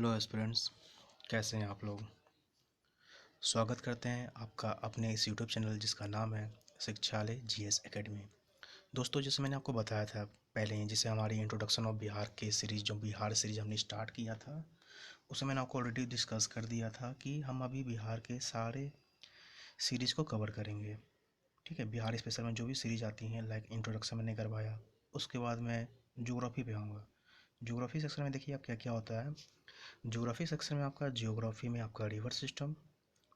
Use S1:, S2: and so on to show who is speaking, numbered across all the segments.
S1: Hello aspirants, कैसे हैं आप लोग। स्वागत करते हैं आपका अपने इस यूट्यूब चैनल जिसका नाम है शिक्षालय जीएस एकेडमी। दोस्तों, जैसे मैंने आपको बताया था पहले ही, जिसे हमारी इंट्रोडक्शन ऑफ बिहार के सीरीज़, जो बिहार सीरीज़ हमने स्टार्ट किया था, उसे मैंने आपको ऑलरेडी डिस्कस कर दिया था कि हम अभी बिहार के सारे सीरीज़ को कवर करेंगे। ठीक है, बिहार स्पेशल में जो भी सीरीज आती हैं, लाइक इंट्रोडक्शन मैंने करवाया, उसके बाद मैं ज्योग्राफी पे आऊँगा। ज्योग्राफी सेक्शन में देखिए आप क्या क्या होता है। ज्योग्राफी सेक्शन में आपका ज्योग्राफी में आपका रिवर सिस्टम,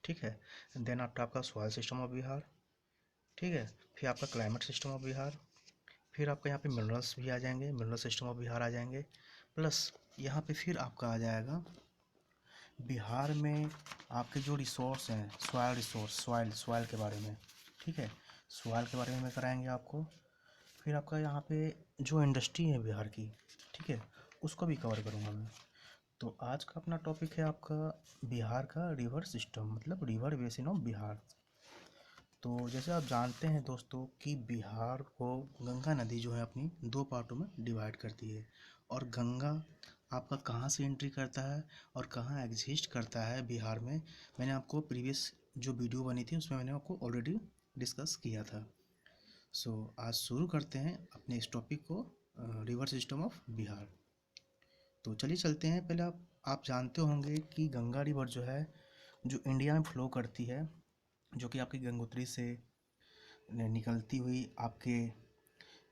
S1: ठीक है। देन आपका सॉइल सिस्टम ऑफ बिहार, ठीक है। फिर आपका क्लाइमेट सिस्टम ऑफ बिहार, फिर आपका यहाँ पे मिनरल्स भी आ जाएंगे, मिनरल सिस्टम ऑफ बिहार आ जाएंगे। प्लस यहाँ पे फिर आपका आ जाएगा बिहार में आपके जो रिसोर्स हैं, सॉइल रिसोर्स, सॉइल के बारे में, ठीक है। सॉइल के बारे में कराएंगे आपको। फिर आपका यहाँ पे जो इंडस्ट्री है बिहार की, ठीक है, उसको भी कवर करूँगा मैं। तो आज का अपना टॉपिक है आपका बिहार का रिवर सिस्टम, मतलब रिवर बेसिन ऑफ बिहार। तो जैसे आप जानते हैं दोस्तों कि बिहार को गंगा नदी जो है अपनी दो पार्टों में डिवाइड करती है। और गंगा आपका कहाँ से एंट्री करता है और कहाँ एग्जिस्ट करता है बिहार में, मैंने आपको प्रीवियस जो वीडियो बनी थी उसमें मैंने आपको ऑलरेडी डिस्कस किया था। आज शुरू करते हैं अपने इस टॉपिक को, रिवर सिस्टम ऑफ बिहार। तो चलिए चलते हैं। पहले आप जानते होंगे कि गंगा रिवर जो है, जो इंडिया में फ्लो करती है, जो कि आपकी गंगोत्री से निकलती हुई आपके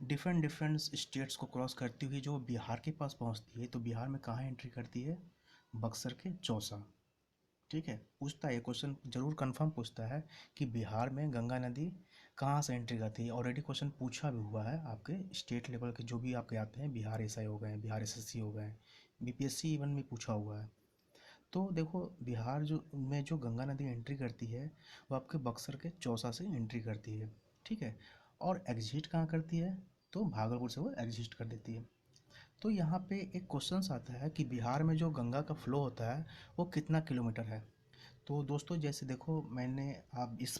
S1: डिफरेंट डिफरेंट स्टेट्स को क्रॉस करती हुई जो बिहार के पास पहुंचती है। तो बिहार में कहाँ एंट्री करती है? बक्सर के चौसा, ठीक है। पूछता है ये क्वेश्चन, जरूर कंफर्म पूछता है कि बिहार में गंगा नदी कहाँ से एंट्री करती है। ऑलरेडी क्वेश्चन पूछा भी हुआ है आपके स्टेट लेवल के जो भी आपके आते हैं, बिहार एसआई हो गए, बिहार एसएससी हो गए, बीपीएससी इवन में पूछा हुआ है। तो देखो, बिहार जो गंगा नदी एंट्री करती है, वो आपके बक्सर के चौसा से एंट्री करती है, ठीक है। और एग्जिट कहाँ करती है? तो भागलपुर से वो एग्जिट कर देती है। तो यहाँ पे एक क्वेश्चन आता है कि बिहार में जो गंगा का फ्लो होता है वो कितना किलोमीटर है। तो दोस्तों, जैसे देखो, मैंने आप इस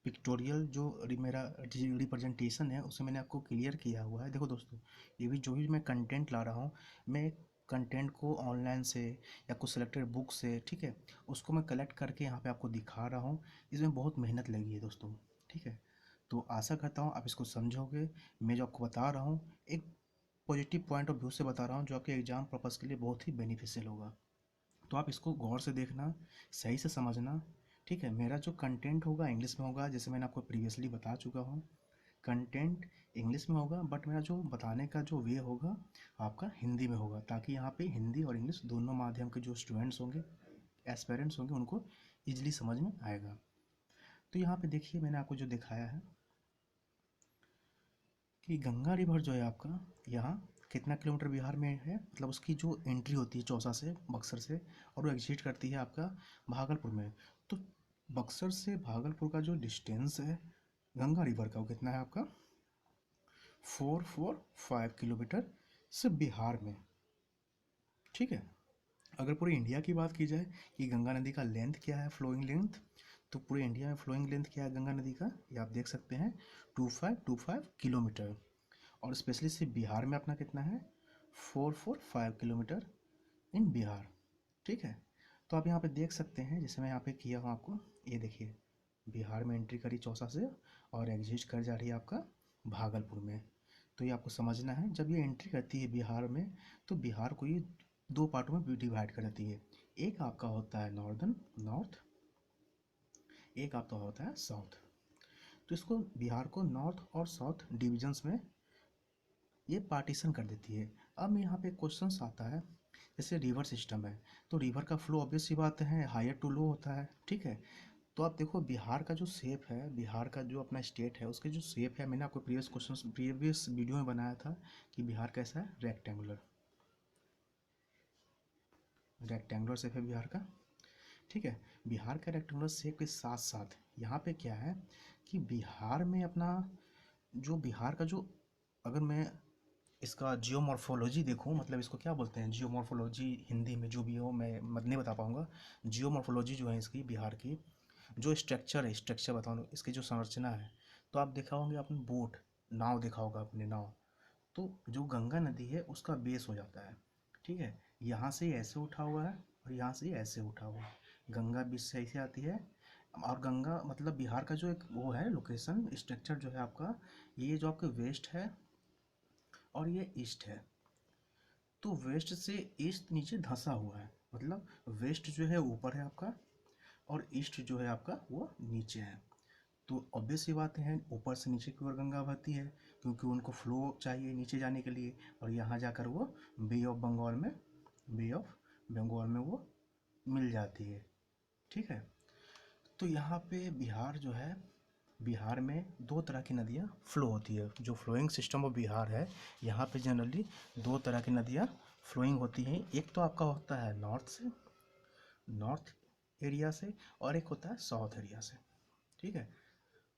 S1: पिक्टोरियल जो मेरा रिप्रेजेंटेशन है उसे मैंने आपको क्लियर किया हुआ है। देखो दोस्तों, ये भी जो भी मैं कंटेंट ला रहा हूँ, मैं कंटेंट को ऑनलाइन से या कुछ सिलेक्टेड बुक से, ठीक है, उसको मैं कलेक्ट करके यहाँ पे आपको दिखा रहा हूँ। इसमें बहुत मेहनत लगी है दोस्तों, ठीक है। तो आशा करता हूँ आप इसको समझोगे। मैं जो आपको बता रहा हूँ एक पॉजिटिव पॉइंट ऑफ व्यू से बता रहा हूँ, जो आपके एग्जाम पर्पज़ के लिए बहुत ही बेनिफिशियल होगा। तो आप इसको गौर से देखना, सही से समझना, ठीक है। मेरा जो कंटेंट होगा इंग्लिश में होगा, जैसे मैंने आपको प्रीवियसली बता चुका हूँ। कंटेंट इंग्लिश में होगा, बट मेरा जो बताने का जो वे होगा आपका हिंदी में होगा, ताकि यहाँ पे हिंदी और इंग्लिश दोनों माध्यम के जो स्टूडेंट्स होंगे, एस्पेरेंट्स होंगे, उनको ईजिली समझ में आएगा। तो यहाँ पे देखिए, मैंने आपको जो दिखाया है कि गंगा रिवर जो है आपका यहाँ कितना किलोमीटर बिहार में है, मतलब उसकी जो एंट्री होती है चौसा से, बक्सर से, और वो एग्जिट करती है आपका भागलपुर में। तो बक्सर से भागलपुर का जो डिस्टेंस है गंगा रिवर का, वो कितना है आपका? 445 किलोमीटर से बिहार में, ठीक है। अगर पूरी इंडिया की बात की जाए कि गंगा नदी का लेंथ क्या है, फ्लोइंग लेंथ, तो पूरे इंडिया में फ्लोइंग लेंथ क्या है गंगा नदी का, ये आप देख सकते हैं, 2525 किलोमीटर। और स्पेशली से बिहार में अपना कितना है? 445 किलोमीटर इन बिहार, ठीक है। तो आप यहाँ पे देख सकते हैं, जैसे मैं यहाँ पे किया हूँ आपको, ये देखिए, बिहार में एंट्री करी चौसा से और एग्जिट कर जा रही है आपका भागलपुर में। तो ये आपको समझना है, जब ये एंट्री करती है बिहार में, तो बिहार को ये दो पार्टों में डिवाइड कर देती है। एक आपका होता है नॉर्दर्न, नॉर्थ, एक आपका होता है साउथ। तो इसको बिहार को नॉर्थ और साउथ डिविजन्स में ये पार्टीशन कर देती है। अब यहाँ पे क्वेश्चन आता है, जैसे रिवर सिस्टम है, तो रिवर का फ्लो ऑब्वियस सी बात है हायर टू लो होता है, ठीक है। तो आप देखो, बिहार का जो शेप है, बिहार का जो अपना स्टेट है, उसके जो शेप है, मैंने आपको प्रीवियस वीडियो में बनाया था कि बिहार कैसा है, रेक्टेंगुलर, रेक्टेंगुलर शेप है बिहार का, ठीक है। बिहार का रेक्टेंगुलर शेप के साथ साथ यहाँ पे क्या है कि बिहार में अपना जो बिहार का जो, अगर मैं इसका जियोमॉर्फोलॉजी देखूँ, मतलब इसको क्या बोलते हैं, जियोमॉर्फोलॉजी हिंदी में जो भी हो, मैं मत नहीं बता पाऊँगा। जियोमॉर्फोलॉजी जो है इसकी, बिहार की जो स्ट्रक्चर है, स्ट्रक्चर बताऊँ, इसकी जो संरचना है, तो आप देखा होंगे आपने बोट, नाव देखा होगा आपने, नाव। तो जो गंगा नदी है उसका बेस हो जाता है, ठीक है। यहाँ से ऐसे उठा हुआ है और यहाँ से ऐसे उठा हुआ है, गंगा बीच से ऐसे आती है। और गंगा मतलब बिहार का जो एक वो है लोकेशन स्ट्रक्चर जो है आपका, ये जो आपके वेस्ट है और ये ईस्ट है, तो वेस्ट से ईस्ट नीचे धंसा हुआ है, मतलब वेस्ट जो है ऊपर है आपका और ईस्ट जो है आपका वो नीचे है। तो ऑब्वियस सी बात है ऊपर से नीचे की ओर गंगा बहती है, क्योंकि उनको फ्लो चाहिए नीचे जाने के लिए, और यहाँ जाकर वो बे ऑफ बंगाल में वो मिल जाती है। ठीक है, तो यहाँ पे बिहार जो है, बिहार में दो तरह की नदियाँ फ्लो होती है। जो फ्लोइंग सिस्टम ऑफ बिहार है, यहाँ पे जनरली दो तरह की नदियाँ फ्लोइंग होती हैं। एक तो आपका होता है नॉर्थ एरिया से, और एक होता है साउथ एरिया से। ठीक है,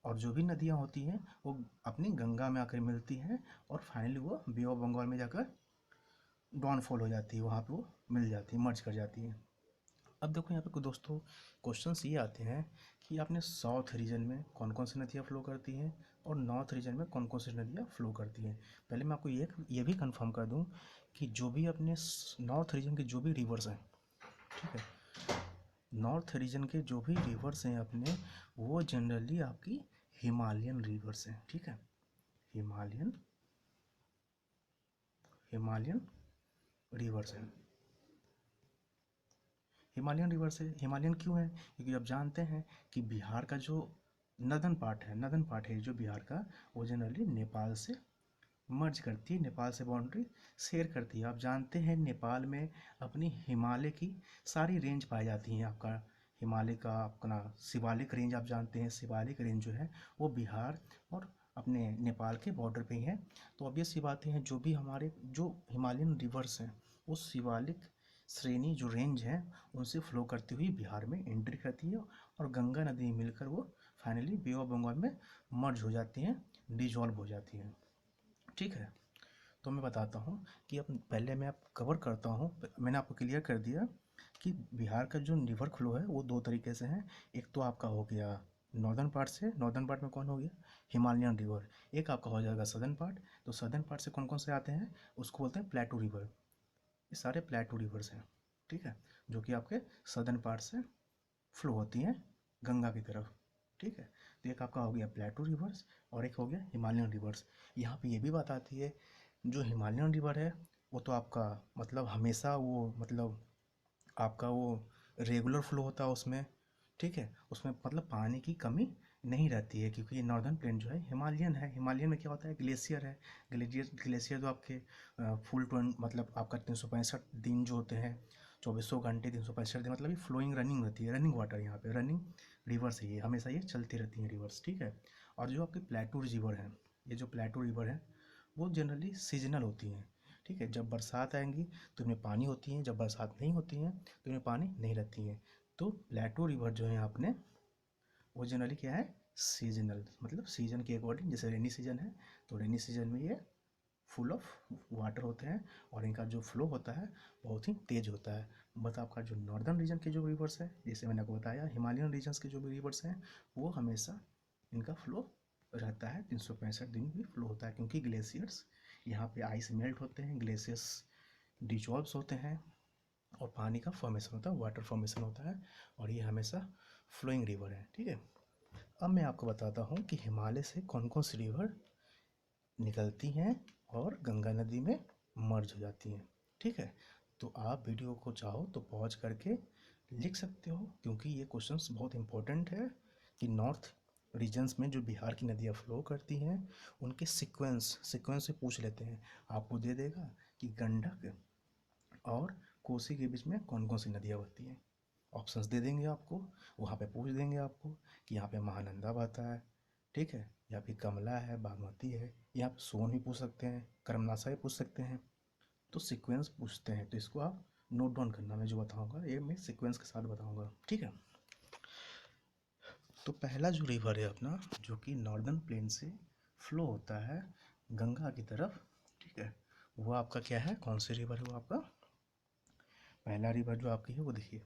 S1: और जो भी नदियाँ होती हैं वो अपनी गंगा में आकर मिलती हैं और फाइनली वो बे ऑफ बंगाल में जाकर डाउनफॉल हो जाती है, वहाँ पे वो मिल जाती है, मर्ज कर जाती है। अब देखो यहाँ पे कुछ दोस्तों क्वेश्चंस ये आते हैं कि आपने साउथ रीजन में कौन कौन सी नदियाँ फ्लो करती हैं और नॉर्थ रीजन में कौन कौन सी नदियाँ फ्लो करती हैं। पहले मैं आपको ये भी कंफर्म कर दूं कि जो भी अपने नॉर्थ रीजन के जो भी रिवर्स हैं, ठीक है, नॉर्थ रीजन के जो भी रिवर्स हैं अपने, वो जनरली आपकी हिमालयन रिवर्स हैं। ठीक है, हिमालयन हिमालयन रिवर्स हैं। हिमालयन रिवर से हिमालयन क्यों है, क्योंकि आप जानते हैं कि बिहार का जो नदन पार्ट है जो बिहार का, वो जनरली नेपाल से मर्ज करती है, नेपाल से बाउंड्री शेयर करती है। आप जानते हैं नेपाल में अपनी हिमालय की सारी रेंज पाई जाती हैं। आपका हिमालय का अपना शिवालिक रेंज आप जानते हैं, शिवालिक रेंज जो है वो बिहार और अपने नेपाल के बॉर्डर पे ही है। तो ऑब्वियस सी बातें हैं, जो भी हमारे जो हिमालयन रिवर्स हैं वो शिवालिक श्रेणी जो रेंज है उनसे फ्लो करती हुई बिहार में एंट्री करती है, और गंगा नदी मिलकर वो फाइनली बे ऑफ बंगाल में मर्ज हो जाती हैं, डिजॉल्व हो जाती हैं। ठीक है, तो मैं बताता हूँ कि अब पहले मैं आप कवर करता हूँ, मैंने आपको क्लियर कर दिया कि बिहार का जो रिवर फ्लो है वो दो तरीके से है। एक तो आपका हो गया नॉर्दर्न पार्ट से, नॉर्दर्न पार्ट में कौन हो गया, हिमालयन रिवर। एक आपका हो जाएगा सदर्न पार्ट, तो सदर्न पार्ट से कौन कौन से आते हैं, उसको बोलते हैं प्लेटू रिवर। ये सारे प्लेटू रिवर्स हैं, ठीक है, जो कि आपके सदर्न पार्ट से फ्लो होती हैं गंगा की तरफ। ठीक है, तो एक आपका हो गया प्लेटू रिवर्स और एक हो गया हिमालयन रिवर्स। यहाँ पे ये भी बात आती है, जो हिमालयन रिवर है वो तो आपका मतलब हमेशा वो मतलब आपका वो रेगुलर फ्लो होता है उसमें। ठीक है, उसमें मतलब पानी की कमी नहीं रहती है, क्योंकि ये नॉर्दर्न प्लेन जो है हिमालयन है। हिमालयन में क्या होता है, ग्लेशियर है। ग्लेशियर तो आपके फुल ट्वेंट मतलब आपका 365 दिन जो होते हैं, 2400 घंटे 365 दिन, मतलब ये फ्लोइंग रनिंग रहती है, रनिंग वाटर, यहाँ पे रनिंग रिवर्स है, ये हमेशा ये चलती रहती हैं रिवर्स। ठीक है, और जो आपके प्लेटू रिवर हैं, ये जो प्लेटू रिवर है वो जनरली सीजनल होती हैं। ठीक है, जब बरसात आएंगी तो इनमें पानी होती हैं, जब बरसात नहीं होती हैं तो इनमें पानी नहीं रहती हैं। तो प्लेटू रिवर जो है आपने, वो जनरली क्या है, सीजनल, मतलब सीजन के अकॉर्डिंग। जैसे रेनी सीजन है तो रेनी सीजन में ये फुल ऑफ वाटर होते हैं और इनका जो फ्लो होता है बहुत ही तेज़ होता है। बट आपका जो नॉर्दर्न रीजन के जो रिवर्स है, जैसे मैंने आपको बताया, हिमालयन रीजन्स के जो भी रिवर्स हैं वो हमेशा इनका फ्लो रहता है, 365 दिन भी फ्लो होता है, क्योंकि ग्लेशियर्स यहाँ पे आइस मेल्ट होते हैं, ग्लेशियर्स डिजॉल्व्स होते हैं और पानी का फॉर्मेशन होता है, वाटर फॉर्मेशन होता है, और ये हमेशा फ्लोइंग रिवर है। ठीक है, अब मैं आपको बताता हूँ कि हिमालय से कौन कौन सी रिवर निकलती हैं और गंगा नदी में मर्ज हो जाती हैं। ठीक है, तो आप वीडियो को चाहो तो पॉज करके लिख सकते हो, क्योंकि ये क्वेश्चंस बहुत इंपॉर्टेंट है कि नॉर्थ रीजन्स में जो बिहार की नदियाँ फ्लो करती हैं उनके सीक्वेंस से पूछ लेते हैं। आपको दे देगा कि गंडक और कोसी के बीच में कौन कौन सी नदियाँ बहती हैं, ऑप्शंस दे देंगे आपको, वहाँ पे पूछ देंगे आपको कि यहाँ पे महानंदा बहता है, ठीक है, या फिर कमला है, बागमती है, या आप सोन भी पूछ सकते हैं, कर्मनाशा भी पूछ सकते हैं। तो सीक्वेंस पूछते हैं, तो इसको आप नोट डाउन करना, मैं जो बताऊंगा ये मैं सीक्वेंस के साथ बताऊंगा। ठीक है, तो पहला जो रिवर है अपना, जो कि नॉर्दर्न प्लेन से फ्लो होता है गंगा की तरफ, ठीक है, वो आपका क्या है, कौन सी रिवर है वो आपका, पहला रिवर जो आपकी है वो देखिए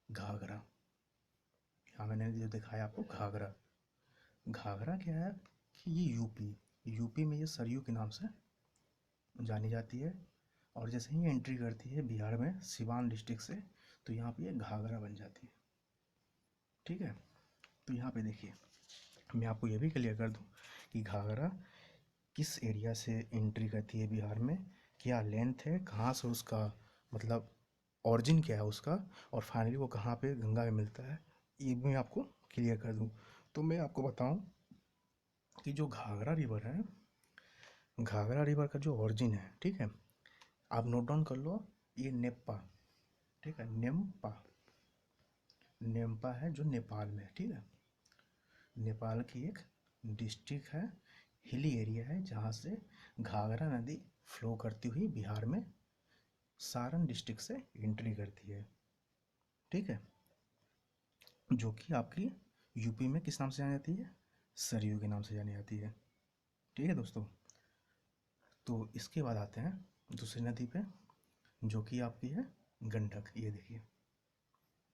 S1: घाघरा। यहाँ मैंने जो दिखाया आपको घाघरा, घाघरा क्या है कि ये यूपी में ये सरयू के नाम से जानी जाती है, और जैसे ही एंट्री करती है बिहार में सिवान डिस्ट्रिक्ट से, तो यहाँ पे ये घाघरा बन जाती है। ठीक है, तो यहाँ पे देखिए मैं आपको ये भी क्लियर कर दूँ कि घाघरा किस एरिया से एंट्री करती है बिहार में, क्या लेंथ है, कहाँ से उसका मतलब ऑरिजिन क्या है उसका, और फाइनली वो कहाँ पे गंगा में मिलता है, ये भी मैं आपको क्लियर कर दूँ। तो मैं आपको बताऊँ कि जो घाघरा रिवर है, घाघरा रिवर का जो ऑरिजिन है, ठीक है, आप नोट डाउन कर लो, ये नेप्पा, ठीक है, नेम्पा, नेम्पा है जो नेपाल में है। ठीक है, नेपाल की एक डिस्ट्रिक्ट है, हिली एरिया है, जहाँ से घाघरा नदी फ्लो करती हुई बिहार में सारण डिस्ट्रिक्ट से एंट्री करती है। ठीक है, जो कि आपकी यूपी में किस नाम से जानी जाती है, सरयू के नाम से जानी जाती है। ठीक है दोस्तों, तो इसके बाद आते हैं दूसरी नदी पे, जो कि आपकी है गंडक। ये देखिए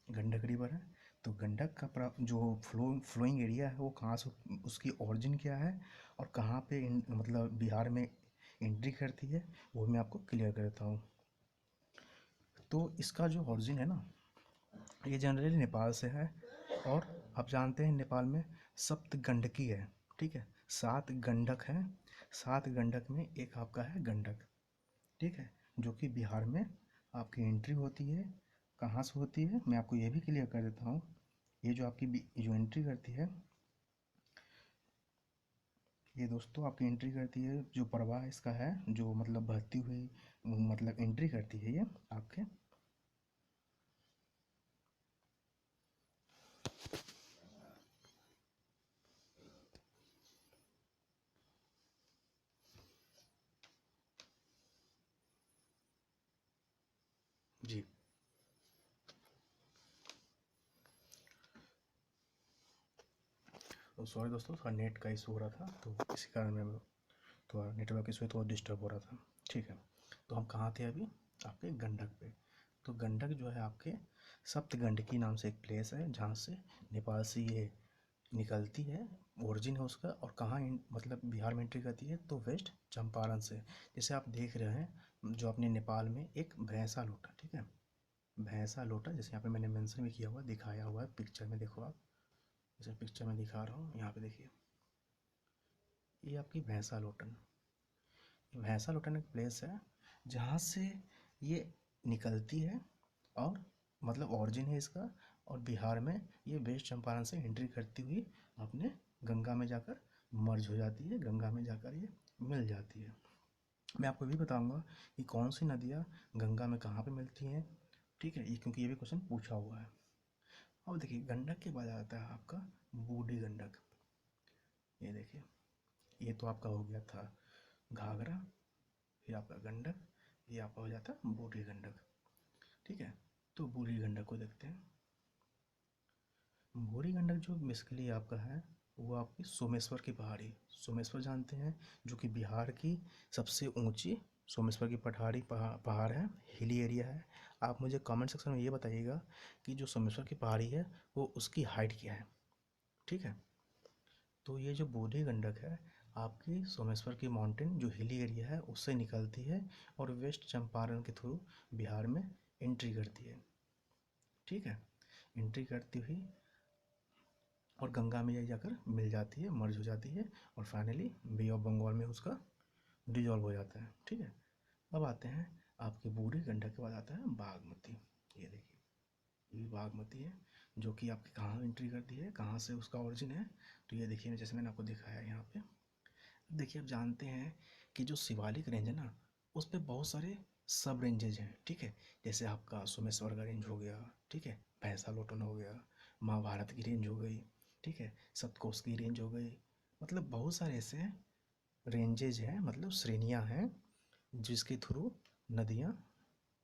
S1: गंडक रिवर है। तो गंडक का जो फ्लोइंग एरिया है वो कहाँ से, उसकी ओरिजिन क्या है और कहाँ पे मतलब बिहार में एंट्री करती है, वो मैं आपको क्लियर कर देता हूँ। तो इसका जो ओरिजिन है ना, ये जनरली नेपाल से है। और आप जानते हैं नेपाल में सप्त गंडकी है। ठीक है, 7 गंडक हैं, 7 गंडक में एक आपका है गंडक। ठीक है, जो कि बिहार में आपकी एंट्री होती है। कहाँ से होती है मैं आपको ये भी क्लियर कर देता हूँ। ये जो आपकी जो एंट्री करती है, ये दोस्तों आपकी एंट्री करती है, जो प्रवाह इसका है, जो मतलब बहती हुई मतलब एंट्री करती है ये आपके, जी। तो सॉरी दोस्तों, थोड़ा नेट का इशू हो रहा था, तो इसी कारण मैं थोड़ा नेटवर्क इशू थोड़ा डिस्टर्ब हो रहा था। ठीक है, तो हम कहाँ थे अभी, आपके गंडक पे। तो गंडक जो है आपके सप्तगंडकी नाम से एक प्लेस है, जहाँ से नेपाल से ये निकलती है, ओरिजिन है उसका। और कहाँ मतलब बिहार में एंट्री करती है, तो वेस्ट चंपारण से। जैसे आप देख रहे हैं जो अपने नेपाल में एक भैंसा लोटा, ठीक है, भैंसा लोटा, जैसे यहाँ पे मैंने मेंशन भी किया हुआ, दिखाया हुआ है पिक्चर में, देखो आप, जैसे पिक्चर में दिखा रहा हूँ, यहाँ पे देखिए, ये आपकी भैंसा लोटन, भैंसा लोटन एक प्लेस है जहाँ से ये निकलती है, और मतलब ओरिजिन है इसका। और बिहार में ये वेस्ट चंपारण से एंट्री करती हुई अपने गंगा में जाकर मर्ज हो जाती है, गंगा में जाकर ये मिल जाती है। मैं आपको भी बताऊंगा कि कौन सी नदियाँ गंगा में कहाँ पे मिलती हैं। ठीक है, ये क्योंकि ये भी क्वेश्चन पूछा हुआ है। अब देखिए गंडक के बाद आता है आपका बूढ़ी गंडक। ये देखिए, ये तो आपका हो गया था घाघरा, फिर आपका गंडक, ये आपका हो जाता है बूढ़ी गंडक। ठीक है, तो बूढ़ी गंडक को देखते हैं। बूढ़ी गंडक जो बेसिकली आपका है, वो आपकी सोमेश्वर की पहाड़ी, सोमेश्वर जानते हैं, जो कि बिहार की सबसे ऊंची सोमेश्वर की पहाड़ी पहाड़ है, हिली एरिया है। आप मुझे कमेंट सेक्शन में ये बताइएगा कि जो सोमेश्वर की पहाड़ी है वो उसकी हाइट क्या है। ठीक है, तो ये जो बूढ़ी गंडक है आपकी सोमेश्वर की माउंटेन जो हिली एरिया है उससे निकलती है, और वेस्ट चंपारण के थ्रू बिहार में एंट्री करती है। ठीक है, एंट्री करती हुई और गंगा में ये जाकर मिल जाती है, मर्ज हो जाती है, और फाइनली बे ऑफ बंगाल में उसका डिजॉल्व हो जाता है। ठीक है, अब आते हैं आपके बूढ़ी गंडक के बाद आता है बागमती। ये देखिए, ये भी बागमती है, जो कि आपकी कहाँ एंट्री करती है, कहाँ से उसका ओरिजिन है। तो ये देखिए, जैसे मैंने आपको दिखाया यहाँ पे। देखिए, आप जानते हैं कि जो शिवालिक रेंज है ना, उस पर बहुत सारे सब रेंजेज हैं। ठीक है, जैसे आपका सोमेश्वर का रेंज हो गया, ठीक है, भैंसा लोटन हो गया, महाभारत की रेंज हो गई, ठीक है, सतकोश की रेंज हो गई, मतलब बहुत सारे ऐसे रेंजेज हैं, मतलब श्रेणियां हैं, जिसके थ्रू नदियाँ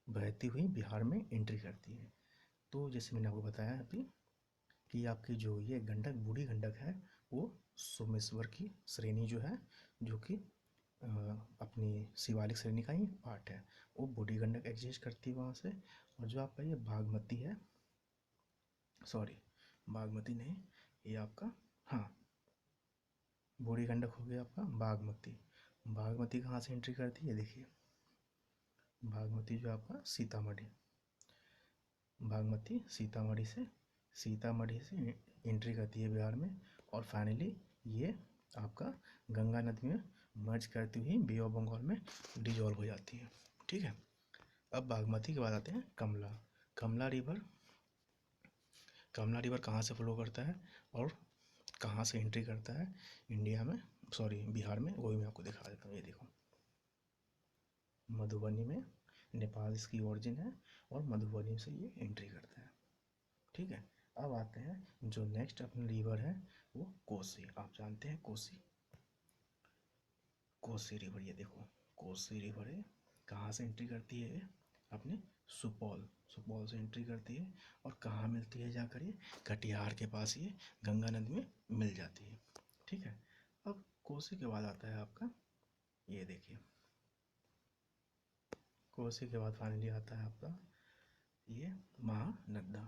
S1: बहती हुई बिहार में एंट्री करती हैं। तो जैसे मैंने आपको बताया अभी कि आपकी जो ये गंडक, बूढ़ी गंडक है, वो सोमेश्वर की श्रेणी जो है, जो कि अपनी शिवालिक श्रेणी का ही पार्ट है, वो बूढ़ी गंडक एग्जिस्ट करती है वहाँ से। और जो आपका ये बागमती है, सॉरी बागमती नहीं, ये आपका, हाँ, बूढ़ी गंडक हो गया आपका बागमती। बागमती कहाँ से एंट्री करती है, देखिए बागमती जो आपका सीतामढ़ी, बागमती सीतामढ़ी से एंट्री करती है बिहार में, और फाइनली ये आपका गंगा नदी में मर्ज करती हुई बे ऑफ बंगाल में डिजॉल्व हो जाती है। ठीक है, अब बागमती के बाद आते हैं कमला। कमला रिवर, कमला रिवर कहाँ से फ्लो करता है और कहाँ से एंट्री करता है इंडिया में, सॉरी बिहार में, वही मैं आपको दिखा देता हूँ। ये देखो, मधुबनी में, नेपाल इसकी ओरिजिन है और मधुबनी से ये एंट्री करता है। ठीक है, अब आते हैं जो नेक्स्ट अपना रिवर है वो कोसी। आप जानते हैं कोसी, कोसी रिवर, ये देखो कोसी रिवर है, कहाँ से एंट्री करती है, अपने सुपौल, सुपौल से एंट्री करती है और कहाँ मिलती है जाकर, ये कटिहार के पास ये गंगा नदी में मिल जाती है। ठीक है, अब कोसी के बाद आता है आपका, ये देखिए कोसी के बाद फाइनली आता है आपका ये महानंदा,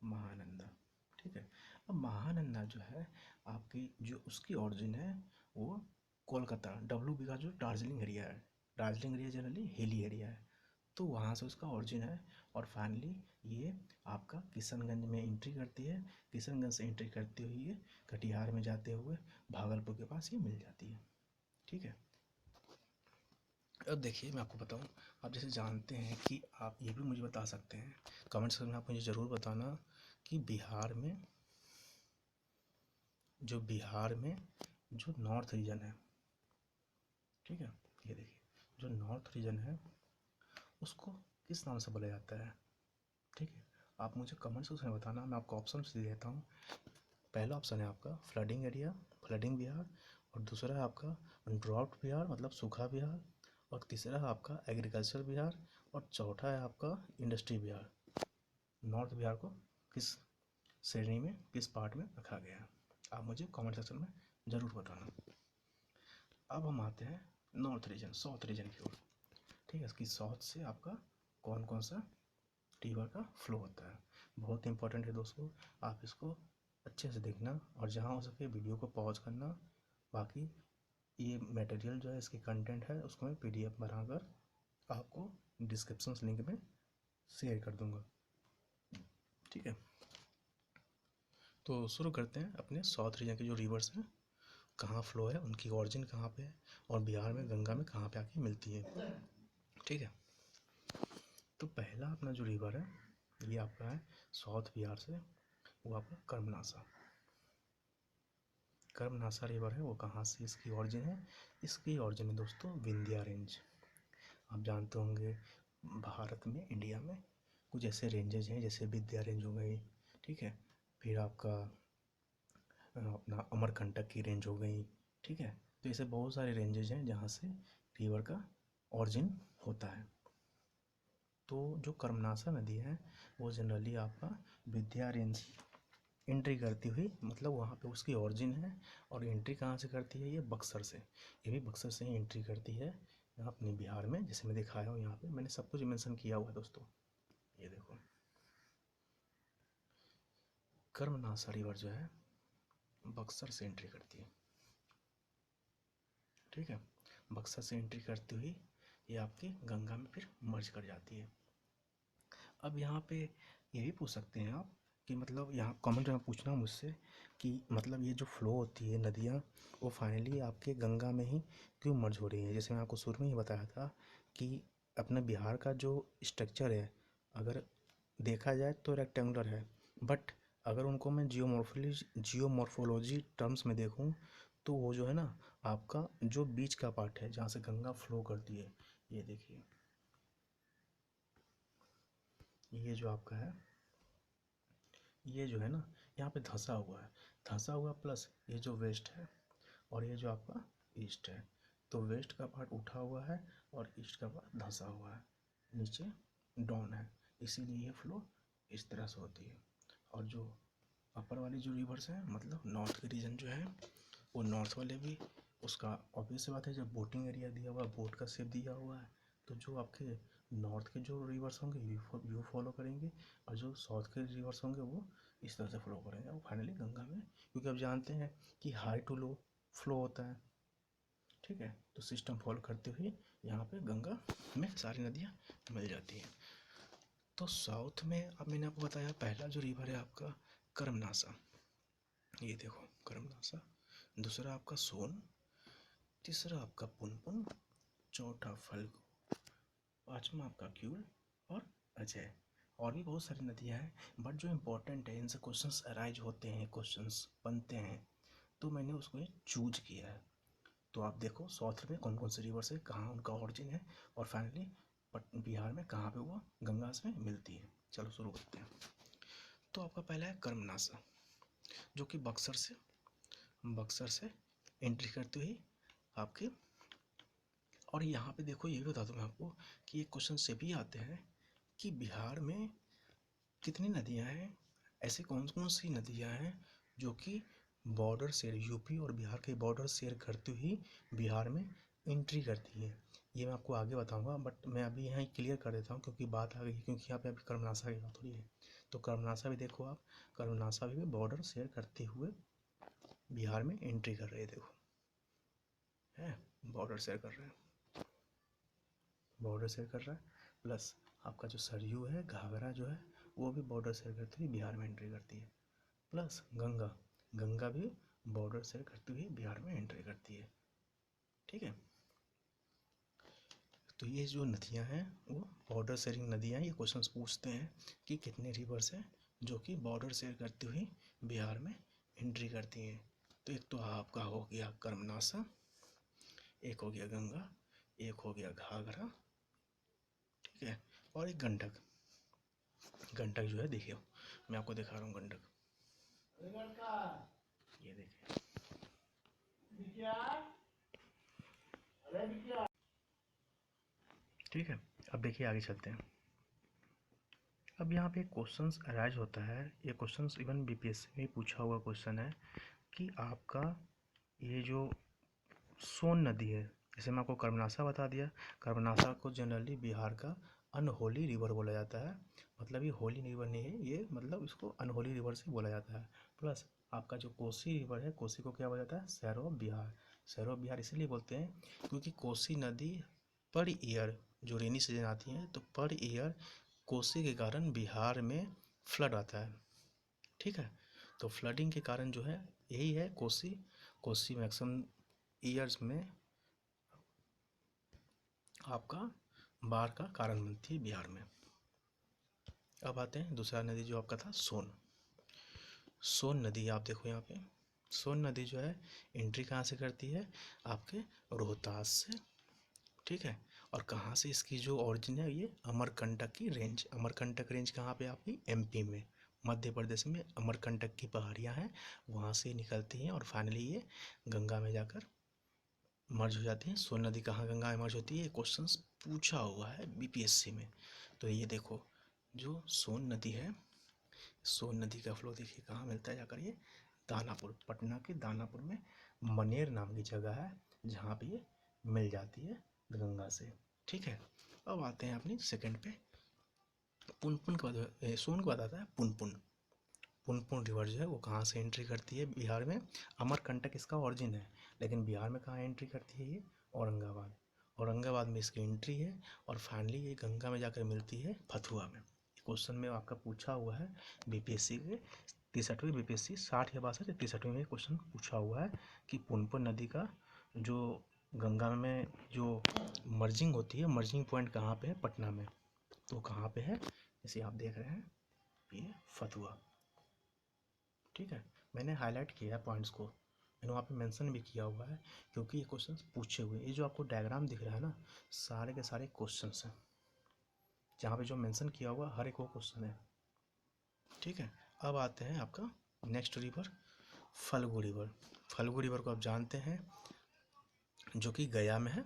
S1: महानंदा। ठीक है, अब महानंदा जो है आपकी, जो उसकी ओरिजिन है वो कोलकाता, WB का जो दार्जिलिंग एरिया है, Darjeeling area generally hilly area है, तो वहाँ से उसका ओरिजिन है। और फाइनली ये आपका किशनगंज में एंट्री करती है, किशनगंज से एंट्री करते हुए ये कटिहार में जाते हुए भागलपुर के पास ये मिल जाती है। ठीक है, अब देखिए मैं आपको बताऊं, आप जैसे जानते हैं कि आप ये भी मुझे बता सकते हैं, कमेंट सेक्शन में आप मुझे ज़रूर बताना कि बिहार में, जो बिहार में जो नॉर्थ रीजन है, ठीक है, ये देखिए जो नॉर्थ रीजन है उसको किस नाम से बोला जाता है। ठीक है, आप मुझे कमेंट सेक्शन में बताना, मैं आपको ऑप्शन दे देता हूँ। पहला ऑप्शन है आपका फ्लडिंग एरिया, फ्लडिंग बिहार, और दूसरा है आपका ड्रॉट बिहार मतलब सूखा बिहार, और तीसरा है आपका एग्रीकल्चर बिहार, और चौथा है आपका इंडस्ट्री बिहार। नॉर्थ बिहार को किस श्रेणी में, किस पार्ट में रखा गया है, आप मुझे कमेंट सेक्शन में ज़रूर बताना। अब हम आते हैं नॉर्थ रीजन, साउथ रीजन की ओर। ठीक है, इसकी साउथ से आपका कौन कौन सा रिवर का फ्लो होता है, बहुत इंपॉर्टेंट है दोस्तों, आप इसको अच्छे से देखना और जहाँ हो सके वीडियो को पॉज करना। बाकी ये मटेरियल जो है, इसकी कंटेंट है, उसको मैं PDF बनाकर आपको डिस्क्रिप्शन लिंक में शेयर कर दूंगा। ठीक है, तो शुरू करते हैं अपने साउथ रीजन के जो रिवर्स हैं, कहाँ फ्लो है, उनकी ओरिजिन कहाँ पे है, और बिहार में गंगा में कहाँ पे आके मिलती है। ठीक है, तो पहला अपना जो रिवर है ये आपका है साउथ बिहार से, वो आपका कर्मनासा, कर्मनासा रिवर है, वो कहाँ से इसकी ओरिजिन है, इसकी ओरिजिन है दोस्तों विंध्या रेंज। आप जानते होंगे भारत में, इंडिया में कुछ ऐसे रेंजेज हैं जैसे विंध्या रेंज हो गई, ठीक है, फिर आपका अपना अमरकंटक की रेंज हो गई। ठीक है, तो ऐसे बहुत सारे रेंजेज हैं जहाँ से रिवर का ओरिजिन होता है। तो जो कर्मनासा नदी है वो जनरली आपका विंध्या रेंज एंट्री करती हुई, मतलब वहाँ पे उसकी ओरिजिन है, और एंट्री कहाँ से करती है, ये बक्सर से, ये भी बक्सर से ही एंट्री करती है अपने बिहार में, जैसे मैं दिखाया हूँ यहाँ पे, मैंने सब कुछ मेंशन किया हुआ है दोस्तों। ये देखो कर्मनासा रिवर जो है बक्सर से एंट्री करती है। ठीक है, बक्सर से एंट्री करती हुई ये आपकी गंगा में फिर मर्ज कर जाती है। अब यहाँ पे ये भी पूछ सकते हैं आप कि मतलब यहाँ कमेंट में पूछना मुझसे कि मतलब ये जो फ्लो होती है नदियाँ, वो फाइनली आपके गंगा में ही क्यों मर्ज हो रही हैं। जैसे मैं आपको शुरू में ही बताया था कि अपने बिहार का जो स्ट्रक्चर है, अगर देखा जाए तो रेक्टेंगुलर है, बट अगर उनको मैं जियोमॉर्फोलॉजी टर्म्स में देखूँ तो वो जो है ना, आपका जो बीच का पार्ट है जहाँ से गंगा फ्लो करती है, ये देखिए ये जो आपका है, ये जो है ना यहाँ पे धंसा हुआ है, धंसा हुआ प्लस ये जो वेस्ट है और ये जो आपका ईस्ट है, तो वेस्ट का पार्ट उठा हुआ है और ईस्ट का पार्ट धंसा हुआ है, नीचे डाउन है, इसीलिए ये फ्लो इस तरह से होती है। और जो अपर वाली जो रिवर्स है, मतलब नॉर्थ के रीजन जो है, वो नॉर्थ वाले भी, उसका ऑब्वियस सी बात है, जब बोटिंग एरिया दिया हुआ है, बोट का शेप दिया हुआ है, तो जो आपके नॉर्थ के जो रिवर्स होंगे यू फॉलो करेंगे, और जो साउथ के रिवर्स होंगे वो इस तरह से फ्लो करेंगे, और फाइनली गंगा में, क्योंकि आप जानते हैं कि हाई टू लो फ्लो होता है। ठीक है, तो सिस्टम फॉलो करते हुए यहाँ पे गंगा में सारी नदियाँ मिल जाती हैं। तो साउथ में अब मैंने आपको बताया पहला जो रिवर है आपका कर्मनासा, ये देखो कर्मनासा, दूसरा आपका सोन, तीसरा आपका पुनपुन, चौथा फल्गु, पांचवा आपका क्यूल और अजय। और भी बहुत सारी नदियाँ हैं, बट जो इम्पोर्टेंट है इनसे क्वेश्चंस अराइज होते हैं, क्वेश्चंस बनते हैं, तो मैंने उसको चूज किया है। तो आप देखो साउथ में कौन कौन से रिवर्स है, कहाँ उनका ऑरिजिन है, और फाइनली बिहार में कहाँ पे वो गंगा से मिलती है। चलो शुरू करते हैं। तो आपका पहला है कर्मनासा, जो कि बक्सर से एंट्री करते हुए आपके, और यहाँ पे देखो ये भी बता दूँ मैं आपको कि ये क्वेश्चन से भी आते हैं कि बिहार में कितनी नदियाँ हैं, ऐसी कौन कौन सी नदियाँ हैं जो कि बॉर्डर शेयर, यूपी और बिहार के बॉर्डर शेयर करते हुए बिहार में एंट्री करती है। ये मैं आपको आगे बताऊंगा, बट मैं अभी यहाँ क्लियर कर देता हूँ क्योंकि बात आ गई, क्योंकि यहाँ पे अभी कर्मनासा की बात हो रही है। तो कर्मनासा भी देखो आप, कर्मनासा भी बॉर्डर शेयर करते हुए बिहार में एंट्री कर रहे हैं। देखो है, बॉर्डर शेयर कर रहे हैं, बॉर्डर शेयर कर रहा है। प्लस आपका जो सरयू है, घाघरा जो है, वो भी बॉर्डर शेयर करती हुई बिहार में एंट्री करती है। प्लस गंगा भी बॉर्डर शेयर करती हुई बिहार में एंट्री करती है। ठीक है, तो ये जो नदियाँ हैं वो बॉर्डर शेयरिंग नदियाँ, ये क्वेश्चन पूछते हैं कि कितने रिवर्स हैं जो कि बॉर्डर शेयर करती हुई बिहार में एंट्री करती हैं। तो एक तो आपका हो गया कर्मनासा, एक हो गया गंगा, एक हो गया घाघरा, ठीक है, और एक गंडक। गंडक जो है देखिए, मैं आपको दिखा रहा हूँ गंडक, ये देखिए, ठीक है। अब देखिए आगे चलते हैं। अब यहाँ पे क्वेश्चंस अराइज होता है, ये क्वेश्चंस इवन बीपीएससी में पूछा हुआ क्वेश्चन है कि आपका ये जो सोन नदी है, जैसे मैं आपको कर्मनासा बता दिया, कर्मनासा को जनरली बिहार का अनहोली रिवर बोला जाता है। मतलब ये होली रिवर नहीं है, ये मतलब इसको अनहोली रिवर से बोला जाता है। प्लस आपका जो कोसी रिवर है, कोसी को क्या बोला जाता है, serow of Bihar. Serow of Bihar इसलिए बोलते हैं क्योंकि कोसी नदी पर ईयर जो रेनी सीजन आती है, तो पर ईयर कोसी के कारण बिहार में फ्लड आता है। ठीक है, तो फ्लडिंग के कारण जो है यही है, कोसी मैक्सिमम ईयर्स में आपका बाढ़ का कारण बनती है बिहार में। अब आते हैं दूसरा नदी जो आपका था सोन नदी। आप देखो यहाँ पे सोन नदी जो है एंट्री कहाँ से करती है, आपके रोहतास से। ठीक है, और कहाँ से इसकी जो ओरिजिन है, ये अमरकंटक की रेंज। अमरकंटक रेंज कहाँ पे, आपकी एमपी में, मध्य प्रदेश में अमरकंटक की पहाड़ियाँ हैं, वहाँ से निकलती हैं और फाइनली ये गंगा में जाकर मर्ज हो जाती हैं। सोन नदी कहाँ गंगा में मर्ज होती है, ये क्वेश्चन पूछा हुआ है बीपीएससी में। तो ये देखो जो सोन नदी है, सोन नदी का फ्लो देखिए कहाँ मिलता है जाकर, ये दानापुर, पटना के दानापुर में मनेर नाम की जगह है जहाँ पे ये मिल जाती है गंगा से। ठीक है, अब आते हैं अपनी सेकंड पे, पुनपुन के बाद सोन के बाद आता है पुनपुन। पुनपुन रिवर जो है वो कहाँ से एंट्री करती है बिहार में, अमरकंटक इसका ओरिजिन है, लेकिन बिहार में कहाँ एंट्री करती है, ये औरंगाबाद। औरंगाबाद में इसकी एंट्री है और फाइनली ये गंगा में जाकर मिलती है फथुआ में। क्वेश्चन में आपका पूछा हुआ है बीपीएससी के 63वीं बीपीएससी 60 या 62 या 63वीं में क्वेश्चन पूछा हुआ है कि पुनपुन नदी का जो गंगा में जो मर्जिंग होती है, मर्जिंग पॉइंट कहाँ पे है, पटना में। तो कहाँ पे है, जैसे आप देख रहे हैं ये फथुआ। ठीक है, मैंने हाईलाइट किया है पॉइंट्स को, मैंने वहाँ पे मेंशन भी किया हुआ है क्योंकि ये क्वेश्चंस पूछे हुए। ये जो आपको डायग्राम दिख रहा है ना, सारे के सारे क्वेश्चंस हैं, जहाँ पे जो मेंशन किया हुआ हर एक वो क्वेश्चन है। ठीक है, अब आते हैं आपका next river Falgu river. Falgu river को आप जानते हैं जो कि गया में है।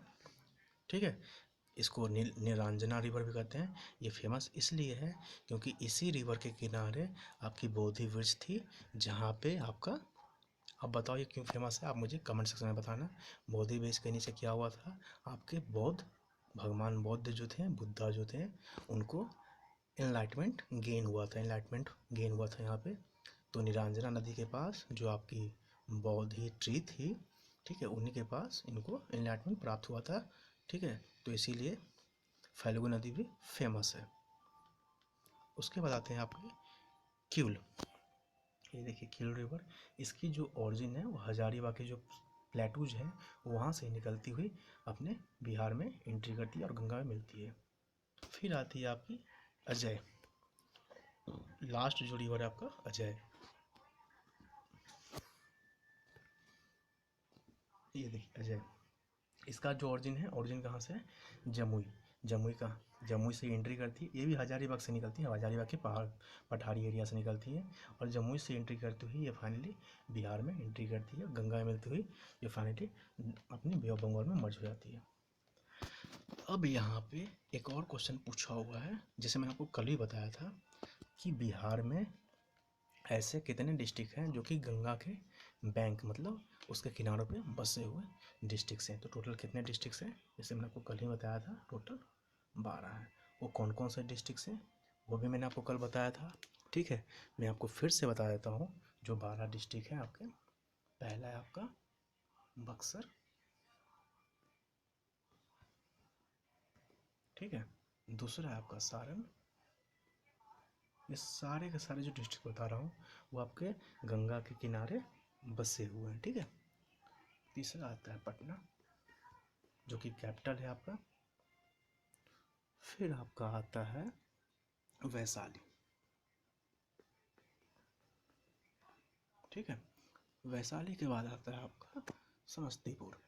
S1: ठीक है, इसको नीलांजना रिवर भी कहते हैं। ये फेमस इसलिए है क्योंकि इसी रिवर के किनारे आपकी बोधि वृक्ष थी, जहाँ पे आपका, अब बताओ ये क्यों फेमस है, आप मुझे कमेंट सेक्शन में बताना। बोधि वृक्ष के नीचे क्या हुआ था, आपके भगवान बौद्ध जो थे, बुद्धा जो थे, उनको एनलाइटमेंट गेन हुआ था, यहाँ पे। तो नीलांजना नदी के पास जो आपकी बोधि ट्री थी, ठीक है, उन्हीं के पास इनको एनलाइटमेंट प्राप्त हुआ था। ठीक है, तो इसीलिए फल्गु नदी भी फेमस है। उसके बाद आते हैं आपके क्यूल। ये देखिए क्यूल रिवर, इसकी जो ओरिजिन है वो हजारीबाग के जो प्लेटूज हैं वहाँ से निकलती हुई अपने बिहार में एंट्री करती है और गंगा में मिलती है। फिर आती है आपकी अजय, लास्ट जो रिवर है आपका अजय। ये देखिए अजय, इसका जो ओरिजिन है, ओरिजिन कहाँ से है, जमुई। जमुई से एंट्री करती है, ये भी हजारीबाग से निकलती है, हजारीबाग के पहाड़ पठारी एरिया से निकलती है और जमुई से एंट्री करती हुई ये फाइनली बिहार में एंट्री करती है, गंगा में मिलती हुई ये फाइनली अपनी बे ऑफ बंगाल में मर्ज हो जाती है। अब यहाँ पे एक और क्वेश्चन पूछा हुआ है, जैसे मैंने आपको कल ही बताया था कि बिहार में ऐसे कितने डिस्ट्रिक्ट हैं जो कि गंगा के बैंक मतलब उसके किनारों पे बसे हुए डिस्ट्रिक्ट्स हैं। तो टोटल कितने डिस्ट्रिक्ट्स हैं, जैसे मैंने आपको कल ही बताया था, टोटल 12 हैं। वो कौन कौन से डिस्ट्रिक्ट्स हैं वो भी मैंने आपको कल बताया था। ठीक है, मैं आपको फिर से बता देता हूँ जो 12 डिस्ट्रिक्ट हैं आपके। पहला है आपका बक्सर, ठीक है, दूसरा है आपका सारण। ये सारे के सारे जो डिस्ट्रिक्ट बता रहा हूँ वो आपके गंगा के किनारे बसे हुए हैं, ठीक है। तीसरा आता है पटना जो कि कैपिटल है आपका। फिर आपका आता है वैशाली, ठीक है। वैशाली के बाद आता है आपका समस्तीपुर।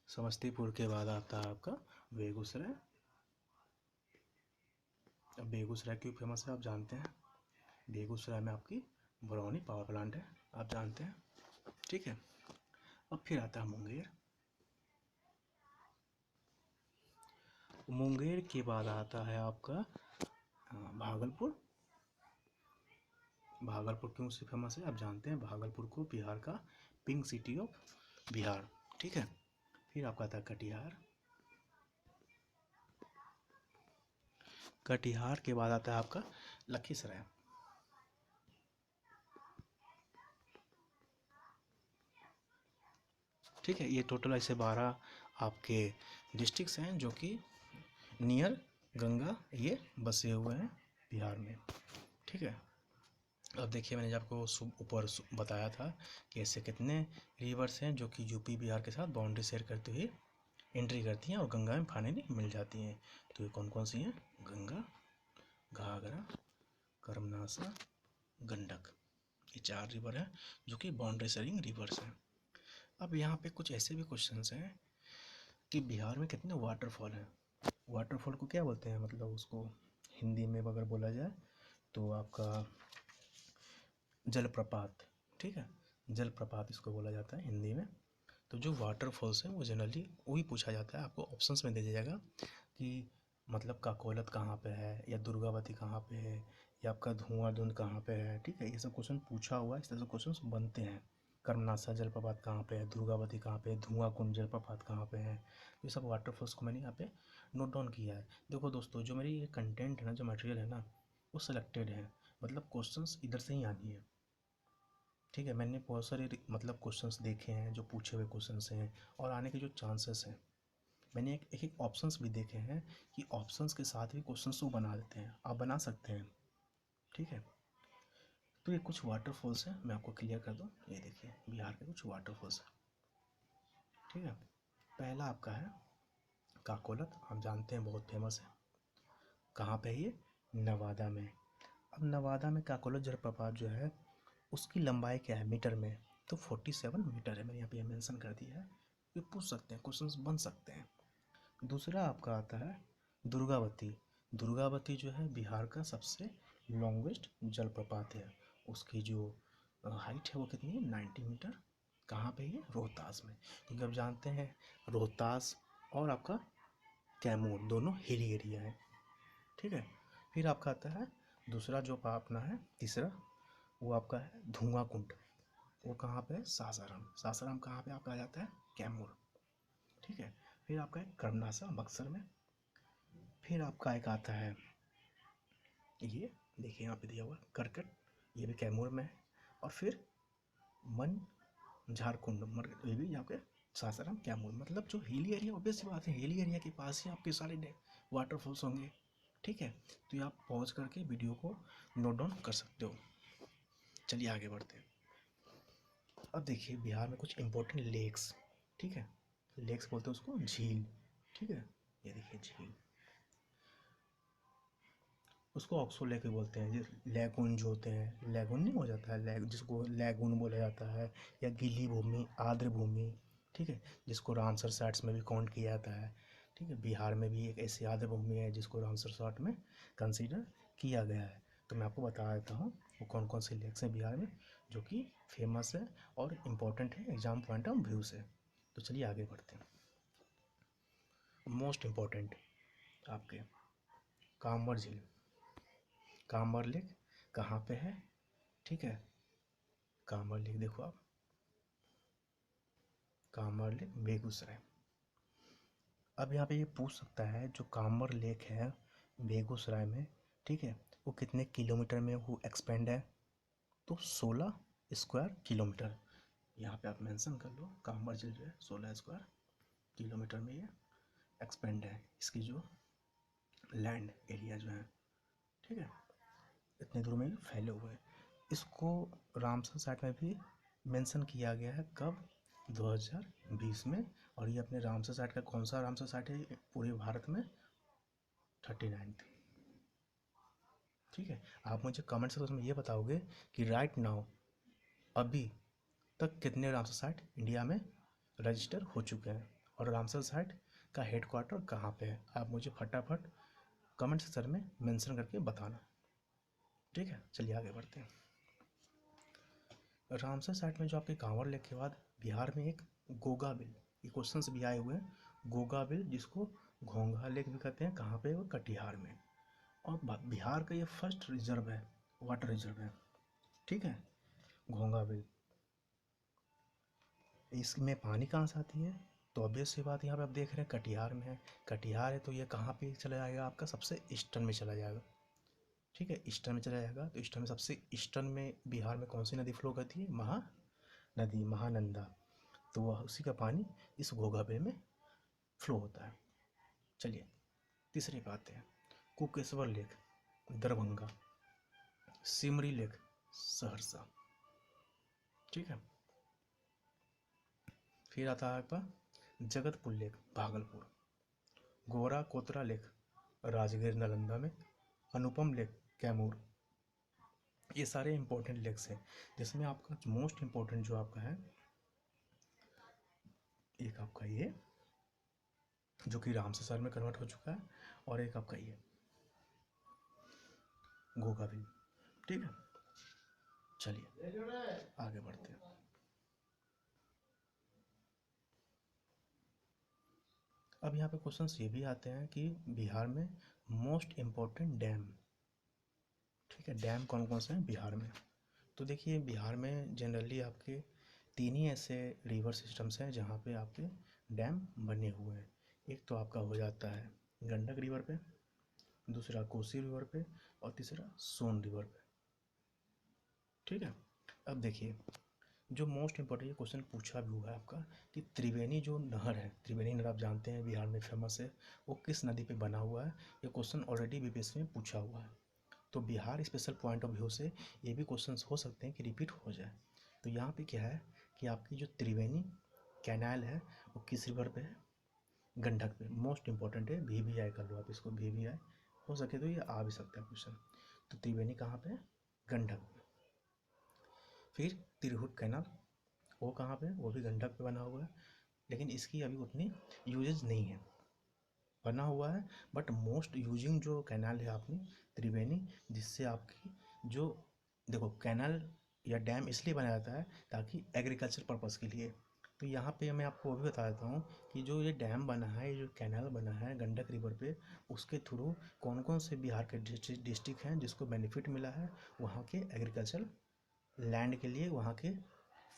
S1: समस्तीपुर के बाद आता है आपका बेगूसराय। अब बेगूसराय क्यों फेमस है आप जानते हैं, बेगूसराय में आपकी बरौनी पावर प्लांट है, आप जानते हैं, ठीक है। अब फिर आता है मुंगेर। मुंगेर के बाद आता है आपका भागलपुर। भागलपुर क्यों से फेमस है आप जानते हैं, भागलपुर को बिहार का पिंक सिटी ऑफ बिहार, ठीक है। फिर आपका आता है कटिहार। कटिहार के बाद आता है आपका लखीसराय। ठीक है, ये टोटल ऐसे 12 आपके डिस्ट्रिक्ट्स हैं जो कि नियर गंगा ये बसे हुए हैं बिहार में, ठीक है। अब देखिए मैंने आपको ऊपर बताया था कि ऐसे कितने रिवर्स हैं जो कि यूपी बिहार के साथ बाउंड्री शेयर करते हुए एंट्री करती हैं और गंगा में फाइनली मिल जाती हैं। तो ये कौन कौन सी हैं, गंगा, घाघरा, कर्मनासा, गंडक, ये 4 रिवर हैं जो कि बाउंड्री शेयरिंग रिवर्स हैं। अब यहाँ पे कुछ ऐसे भी क्वेश्चंस हैं कि बिहार में कितने वाटरफॉल हैं। वाटरफॉल को क्या बोलते हैं, मतलब उसको हिंदी में अगर बोला जाए तो आपका जलप्रपात, ठीक है, जलप्रपात इसको बोला जाता है हिंदी में। तो जो वाटरफॉल्स हैं वो जनरली वही पूछा जाता है, आपको ऑप्शंस में दे दिया जाएगा कि मतलब काकोलत कहाँ पे है या दुर्गावती कहाँ पे है या आपका धुआंधुंध कहाँ पे है, ठीक है। ये सब क्वेश्चन पूछा हुआ है, इस तरह से क्वेश्चन बनते हैं। कर्मनासा जलप्रपात कहाँ पे है, दुर्गावती कहाँ पे है, धुआं कुंड जलप्रपात कहाँ पे है, ये सब वाटरफॉल्स को मैंने यहाँ पे नोट डाउन किया है। देखो दोस्तों, जो मेरी ये कंटेंट है ना, जो मटेरियल है ना, वो सिलेक्टेड है, मतलब क्वेश्चंस इधर से ही आनी है, ठीक है। मैंने बहुत सारे मतलब क्वेश्चंस देखे हैं जो पूछे हुए क्वेश्चंस हैं और आने के जो चांसेस हैं, मैंने एक एक ऑप्शंस भी देखे हैं कि ऑप्शंस के साथ भी क्वेश्चंस को बना देते हैं, आप बना सकते हैं, ठीक है। तो ये कुछ वाटरफॉल्स हैं, मैं आपको क्लियर कर दूं, ये देखिए बिहार के कुछ वाटरफॉल्स हैं, ठीक है। पहला आपका है काकोलत, आप जानते हैं बहुत फेमस है। कहाँ पे है ये, नवादा में। अब नवादा में काकोलत जलप्रपात जो है उसकी लंबाई क्या है मीटर में, तो 47 मीटर है, मैंने यहाँ पे मेंशन कर दिया है। ये पूछ सकते हैं, क्वेश्चंस बन सकते हैं। दूसरा आपका आता है दुर्गावती। दुर्गावती जो है बिहार का सबसे लॉन्गेस्ट जलप्रपात है, उसकी जो हाइट है वो कितनी है, 90 मीटर। कहाँ पे है, रोहतास में, क्योंकि आप जानते हैं रोहतास और आपका कैमूर दोनों हिली एरिया है, ठीक है। फिर आपका आता है दूसरा जो अपना है तीसरा, वो आपका है धुआं कुंड। वो कहाँ पे है, सासाराम। सासाराम कहाँ पे आपका आ जाता है, कैमूर, ठीक है। फिर आपका है कर्मनासा, बक्सर में। फिर आपका एक आता है ये, देखिए यहाँ पे दिया हुआ करकट, ये भी कैमूर में है। और फिर मन झारखंड ये भी यहाँ पे सासाराम कैमूर, मतलब जो हिली एरिया, ऑब्वियस सी बात है हिली एरिया के पास ही आपके सारे वाटरफॉल्स होंगे। ठीक है, तो ये आप पॉज करके वीडियो को नोट डाउन कर सकते हो। चलिए आगे बढ़ते हैं। अब देखिए बिहार में कुछ इंपॉर्टेंट लेक्स, ठीक है, लेक्स बोलते हैं उसको, झील। ठीक है, ये देखिए झील, उसको ऑक्सो लेक भी बोलते हैं। लैगून जो होते हैं, लैगून नहीं हो जाता है, जिसको लैगून बोला जाता है, या गीली भूमि, आर्द्र भूमि। ठीक है, जिसको रामसर साइट्स में भी काउंट किया जाता है। ठीक है, बिहार में भी एक ऐसी आर्द्र भूमि है जिसको रामसर साइट में कंसीडर किया गया है। तो मैं आपको बता देता हूँ वो कौन कौन से लेक्स हैं बिहार में जो कि फेमस है और इम्पोर्टेंट है एग्जाम पॉइंट ऑफ व्यू से। तो चलिए आगे बढ़ते हैं। मोस्ट इम्पॉर्टेंट आपके कांवर झील, कांवर लेक कहाँ पे है? ठीक है, कांवर लेक देखो आप, कांवर लेक बेगूसराय। अब यहाँ पे ये पूछ सकता है जो कांवर लेक है बेगूसराय में, ठीक है, वो कितने किलोमीटर में वो एक्सपेंड है? तो 16 स्क्वायर किलोमीटर। यहाँ पे आप मेंशन कर लो, कांवर झील जो है 16 स्क्वायर किलोमीटर में ये एक्सपेंड है, इसकी जो लैंड एरिया जो है। ठीक है, इतने दूर में फैले हुए हैं। इसको रामसर साइट में भी मेंशन किया गया है, कब? 2020 में। और ये अपने रामसर साइट का कौन सा रामसर साइट है पूरे भारत में? 39। ठीक है, आप मुझे कमेंट सेक्शन में ये बताओगे कि राइट नाउ अभी तक कितने रामसर साइट इंडिया में रजिस्टर हो चुके हैं और रामसर साइट का हेडक्वार्टर कहाँ पे है? आप मुझे फटाफट कमेंट सेक्शन में मेंशन करके बताना। ठीक है, चलिए आगे बढ़ते हैं। रामसर साइट में जो आपके कांवर लेक के बाद बिहार में एक गोगा बिल, ये क्वेश्चंस भी आए हुए हैं। गोगा बिल जिसको घोंघा लेक भी कहते हैं, कहाँ पे? वो कटिहार में। और बिहार का ये फर्स्ट रिजर्व है, वाटर रिजर्व है। ठीक है, घोंघा बिल। इसमें पानी कहाँ से आती है? तो ऑब्वियस सी बात, यहाँ पे आप देख रहे हैं कटिहार में है। कटिहार है तो ये कहाँ पे चला जाएगा? आपका सबसे ईस्टर्न में चला जाएगा। ठीक है, ईस्टर्न में चला जाएगा। तो ईस्टर्न में सबसे ईस्टर्न में बिहार में कौन सी नदी फ्लो करती है? नदी, महानंदा। तो वह उसी का पानी इस घोघा बिल में फ्लो होता है। चलिए तीसरी बात है, कुकेश्वर लेक दरभंगा, सिमरी लेक सहरसा। ठीक है, फिर आता है आपका जगतपुर लेक भागलपुर, गोरा कोतरा लेक राजगीर नालंदा में, अनुपम लेक कैमूर। ये सारे इंपॉर्टेंट लेक्स हैं, जिसमें आपका मोस्ट इम्पोर्टेंट जो आपका है, एक आपका ये जो कि रामसर शहर में कन्वर्ट हो चुका है, और एक आपका ये घोघा बिल। ठीक है, चलिए आगे बढ़ते हैं। अब यहाँ पे क्वेश्चंस ये भी आते हैं कि बिहार में मोस्ट इम्पोर्टेंट डैम, ठीक है, डैम कौन कौन से हैं बिहार में? तो देखिए बिहार में जनरली आपके तीन ही ऐसे रिवर सिस्टम्स हैं जहाँ पे आपके डैम बने हुए हैं। एक तो आपका हो जाता है गंडक रिवर पे, दूसरा कोसी रिवर पे, और तीसरा सोन रिवर पे। ठीक है, अब देखिए जो मोस्ट इम्पोर्टेंट ये क्वेश्चन पूछा भी हुआ है आपका कि त्रिवेणी जो नहर है, त्रिवेणी नहर आप जानते हैं बिहार में फेमस है, वो किस नदी पे बना हुआ है? ये क्वेश्चन ऑलरेडी बीपीएससी में पूछा हुआ है। तो Bihar special point of view से ये भी क्वेश्चन हो सकते हैं कि रिपीट हो जाए। तो यहाँ पे क्या है कि आपकी जो त्रिवेणी कैनाल है वो किस रिवर पे है? गंडक पे। मोस्ट इंपॉर्टेंट है, VVI कर लो आप इसको, VVI हो सके तो ये आ भी सकता है क्वेश्चन। तो त्रिवेणी कहाँ पे है? गंडक पे। फिर तिरहुत कैनाल, वो कहाँ पे है? वो भी गंडक पे बना हुआ है, लेकिन इसकी अभी उतनी यूजेज नहीं है, बना हुआ है बट मोस्ट यूजिंग जो कैनाल है आपने त्रिवेणी, जिससे आपकी जो, देखो कैनाल या डैम इसलिए बनाया जाता है ताकि एग्रीकल्चर पर्पज़ के लिए। तो यहाँ पे मैं आपको वो भी बता देता हूँ कि जो ये डैम बना है, ये जो कैनाल बना है गंडक रिवर पे, उसके थ्रू कौन कौन से बिहार के डिस्ट्रिक्ट हैं जिसको बेनिफिट मिला है? वहाँ के एग्रीकल्चर लैंड के लिए, वहाँ के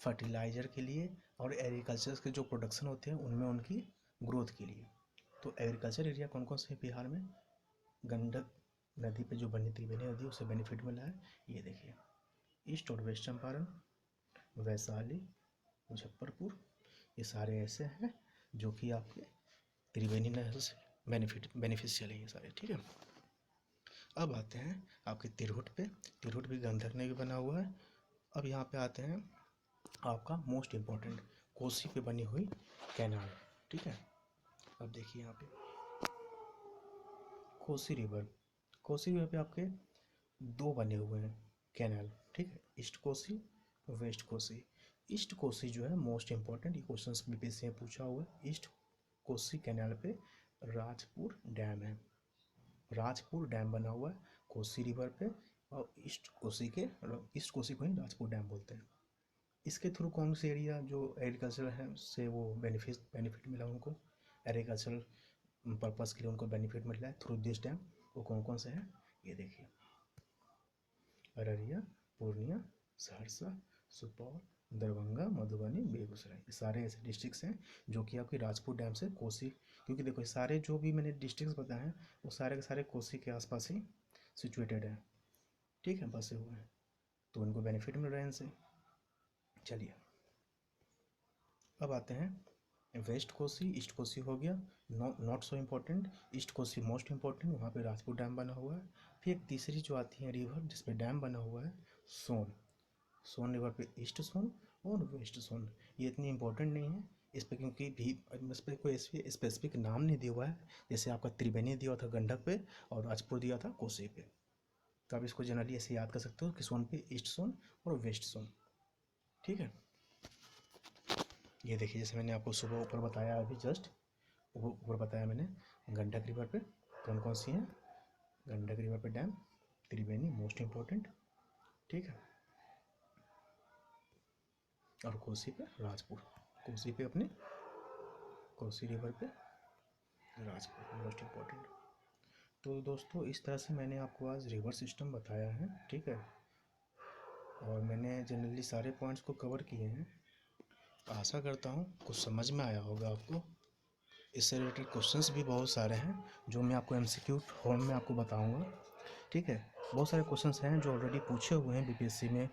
S1: फर्टिलाइज़र के लिए, और एग्रीकल्चर के जो प्रोडक्शन होते हैं उनमें उनकी ग्रोथ के लिए। तो एग्रीकल्चर एरिया कौन कौन से है बिहार में? गंडक नदी पे जो बनी त्रिवेणी नदी, उससे बेनिफिट मिला है। ये देखिए ईस्ट और वेस्ट चंपारण, वैशाली, मुजफ्फरपुर, ये सारे ऐसे हैं जो कि आपके त्रिवेणी नहर से बेनिफिशियल है ये सारे, ठीक है। अब आते हैं आपके तिरहुट पे। तिरहुट भी गंधक ने भी बना हुआ है। अब यहाँ पे आते हैं आपका मोस्ट इम्पोर्टेंट कोसी पे बनी हुई कैनाल, ठीक है। अब देखिए यहाँ पे कोसी रिवर, कोसी रिवर पे आपके दो बने हुए हैं कैनाल, ठीक है, ईस्ट कोसी और वेस्ट कोसी। ईस्ट कोसी जो है मोस्ट इम्पोर्टेंट, ये क्वेश्चन बीपीएससी में पूछा हुआ है। ईस्ट कोसी कैनाल पे राजपुर डैम है, राजपुर डैम बना हुआ है कोसी रिवर पे, और ईस्ट कोसी को ही राजपुर डैम बोलते हैं। इसके थ्रू कौन से एरिया जो एग्रीकल्चर है उससे वो बेनिफिट मिला उनको, एग्रीकल्चरल पर्पस के लिए उनको बेनिफिट मिल रहा है थ्रू दिस डैम, वो कौन कौन से हैं ये देखिए, अररिया, पूर्णिया, सहरसा, सुपौल, दरभंगा, मधुबनी, बेगूसराय, ये सारे ऐसे डिस्ट्रिक्ट्स हैं जो कि आपके राजपुर डैम से कोसी, क्योंकि देखो ये सारे जो भी मैंने डिस्ट्रिक्ट्स बताए हैं वो सारे के सारे कोसी के आसपास ही सिचुएटेड हैं, ठीक है, बसे हुए हैं, तो उनको बेनिफिट मिल रहा है इनसे। चलिए अब आते हैं वेस्ट कोसी, ईस्ट कोसी हो गया, not so important, east Kosi most important, वहाँ पे राजपुर डैम बना हुआ है। फिर एक तीसरी जो आती है रिवर जिसपे डैम बना हुआ है सोन, सोन रिवर पे ईस्ट सोन और वेस्ट सोन, ये इतनी इंपॉर्टेंट नहीं है इस पर, क्योंकि भी इस पर कोई स्पेसिफिक नाम नहीं दिया हुआ है, जैसे आपका त्रिवेणी दिया था गंडक पे और राजपुर दिया था कोसी पे, तो आप इसको जनरली ऐसे याद कर सकते हो कि सोन पे ईस्ट सोन और वेस्ट सोन, ठीक है। ये देखिए जैसे मैंने आपको सुबह ऊपर बताया, अभी जस्ट ऊपर बताया मैंने, गंडक रिवर पे कौन कौन सी हैं, गंडक रिवर पे डैम, त्रिवेणी मोस्ट इम्पोर्टेंट, ठीक है, और कोसी पे राजपुर, कोसी पे अपने कोसी रिवर पे राजपुर मोस्ट इम्पोर्टेंट। तो दोस्तों इस तरह से मैंने आपको आज रिवर सिस्टम बताया है, ठीक है, और मैंने जनरली सारे पॉइंट्स को कवर किए हैं। आशा करता हूँ कुछ समझ में आया होगा आपको। इससे रिलेटेड क्वेश्चंस भी बहुत सारे हैं जो मैं आपको एमसीक्यू फॉर्म में आपको बताऊंगा, ठीक है। बहुत सारे क्वेश्चंस हैं जो ऑलरेडी पूछे हुए हैं बीपीएससी में,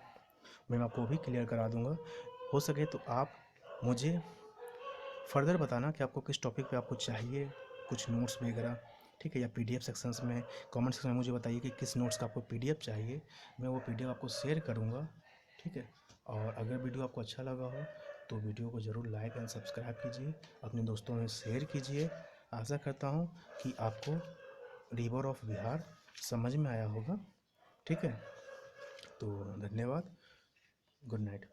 S1: मैं आपको भी क्लियर करा दूंगा। हो सके तो आप मुझे फर्दर बताना कि आपको किस टॉपिक पे आपको चाहिए कुछ नोट्स वगैरह, ठीक है, या पीडीएफ सेक्शंस में, कमेंट सेक्शन में मुझे बताइए कि किस नोट्स का आपको पीडीएफ चाहिए, मैं वो पीडीएफ आपको शेयर करूँगा, ठीक है। और अगर वीडियो आपको अच्छा लगा हो तो वीडियो को ज़रूर लाइक एंड सब्सक्राइब कीजिए, अपने दोस्तों में शेयर कीजिए। आशा करता हूँ कि आपको रिवर ऑफ बिहार समझ में आया होगा, ठीक है। तो धन्यवाद, गुड नाइट।